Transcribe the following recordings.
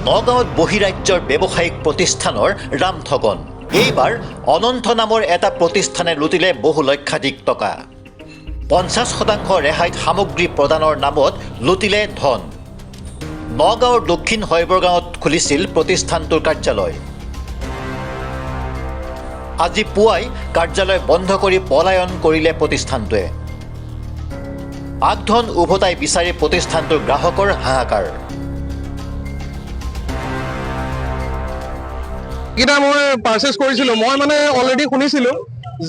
নগাঁৱত বহিৰাজ্যৰ ব্যৱসায়িক প্ৰতিষ্ঠানৰ ৰামঠগন। এইবাৰ অনন্ত নামৰ এটা প্ৰতিষ্ঠানে লুটিলে বহু লক্ষাধিক টকা। 50% ৰেহাইত সামগ্ৰী প্ৰদানৰ নামত লুটিলে ধন। নগাঁৱৰ দক্ষিণ শৈবৰগাঁৱত খুলিছিল প্ৰতিষ্ঠানটোৰ কাৰ্যালয়। আজি পুৱাই কাৰ্যালয় বন্ধ কৰি পলায়ন কৰিলে প্ৰতিষ্ঠানটোৱে। আগধন উভতাই বিচাৰি প্ৰতিষ্ঠানটোৰ গ্ৰাহকৰ হাহাকাৰ। এটা মই পাৰ্চেছ কৰিছিলোঁ। মই মানে অলৰেডি শুনিছিলোঁ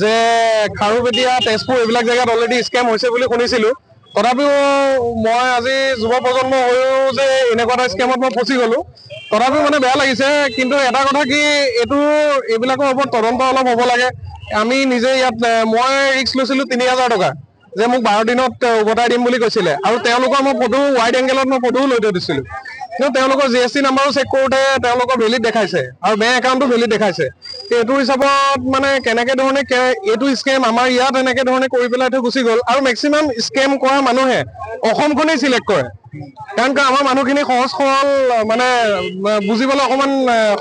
যে খাৰুপেটীয়া, তেজপুৰ এইবিলাক জেগাত অলৰেডি স্কেম হৈছে বুলি শুনিছিলোঁ। তথাপিও মই আজি যুৱ প্ৰজন্ম হৈও যে এনেকুৱা এটা স্কেমত মই ফচি গ'লোঁ, তথাপিও মানে বেয়া লাগিছে। কিন্তু এটা কথা কি, এইবিলাকৰ ওপৰত তদন্ত অলপ হ'ব লাগে। আমি নিজে ইয়াত মই ৰিস্ক লৈছিলোঁ 30,000 টকা যে মোক 12 দিনত উভতাই দিম বুলি কৈছিলে, আৰু তেওঁলোকৰ মই ফটো ৱাইড এংগেলত মই ফটোও লৈ থৈ দিছিলোঁ। কিন্তু তেওঁলোকৰ GST নাম্বাৰো চেক কৰোঁতে তেওঁলোকৰ ভেলিড দেখাইছে আৰু বেংক একাউণ্টো ভেলিড দেখাইছে। এইটো হিচাপত মানে কেনেকৈ ধৰণে এইটো স্কেম আমাৰ ইয়াত এনেকৈ ধৰণে কৰি পেলাই থৈ গুচি গ'ল। আৰু মেক্সিমাম স্কেম কৰা মানুহে অসমখনেই চিলেক্ট কৰে, কাৰণ আমাৰ মানুহখিনি সহজ সৰল, মানে বুজিবলৈ অকণমান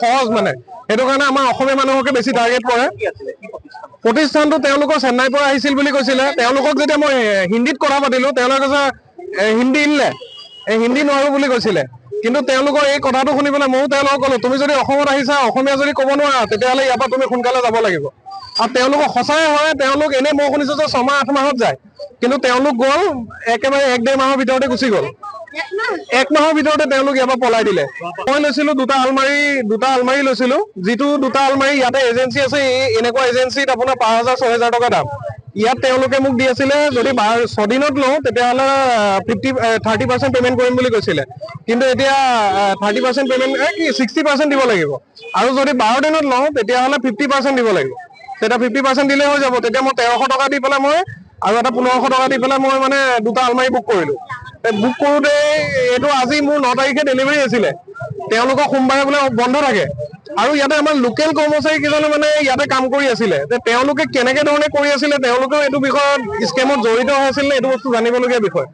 সহজ, মানে সেইটো কাৰণে আমাৰ অসমীয়া মানুহকে বেছি টাৰ্গেট কৰে। প্ৰতিষ্ঠানটো তেওঁলোকৰ চেন্নাইৰ পৰা আহিছিল বুলি কৈছিলে। তেওঁলোকক যেতিয়া মই হিন্দীত কথা পাতিলোঁ, তেওঁলোকে কৈছে হিন্দী ইনলে, হিন্দী নোৱাৰোঁ বুলি কৈছিলে। কিন্তু তেওঁলোকৰ এই কথাটো শুনি পেলাই ময়ো তেওঁলোকক ক'লোঁ, তুমি যদি অসমত আহিছা, অসমীয়া যদি ক'ব নোৱাৰা, তেতিয়াহ'লে ইয়াৰ পৰা তুমি সোনকালে যাব লাগিব। আৰু তেওঁলোকৰ সঁচাই হয়, তেওঁলোক এনেই মই শুনিছোঁ যে 6-8 মাহত যায়, কিন্তু তেওঁলোক গ'ল একেবাৰে 1-1.5 মাহৰ ভিতৰতে গুচি গ'ল। 1 মাহৰ ভিতৰতে তেওঁলোক ইয়াৰ পৰা পলাই দিলে। মই লৈছিলোঁ দুটা আলমাৰী লৈছিলোঁ, যিটো দুটা আলমাৰী ইয়াতে এজেঞ্চি আছে, এনেকুৱা এজেঞ্চিত আপোনাৰ 5,000-6,000 টকা দাম। ইয়াত তেওঁলোকে মোক দি আছিলে যদি 6 দিনত লওঁ তেতিয়াহ'লে 30% পে'মেণ্ট কৰিম বুলি কৈছিলে। কিন্তু এতিয়া 30% পে'মেণ্ট 60% দিব লাগিব, আৰু যদি 12 দিনত লওঁ তেতিয়াহ'লে 50% দিব লাগিব। তেতিয়া 50% দিলে হৈ যাব। তেতিয়া মই 1,300 টকা দি পেলাই মই আৰু এটা 1,500 টকা দি পেলাই মই মানে দুটা আলমাৰী বুক কৰিলোঁ। বুক কৰোঁতে এইটো আজি মোৰ 9 তাৰিখে ডেলিভাৰী আছিলে। তেওঁলোকৰ সোমবাৰে বোলে বন্ধ থাকে, আৰু ইয়াতে আমাৰ লোকেল কৰ্মচাৰী কেইজনে মানে ইয়াতে কাম কৰি আছিলে। তেওঁলোকে কেনেকৈ ধৰণে কৰি আছিলে, তেওঁলোকেও এইটো বিষয়ত স্কেমত জড়িত হৈ আছিল নে, এইটো বস্তু জানিবলগীয়া বিষয়।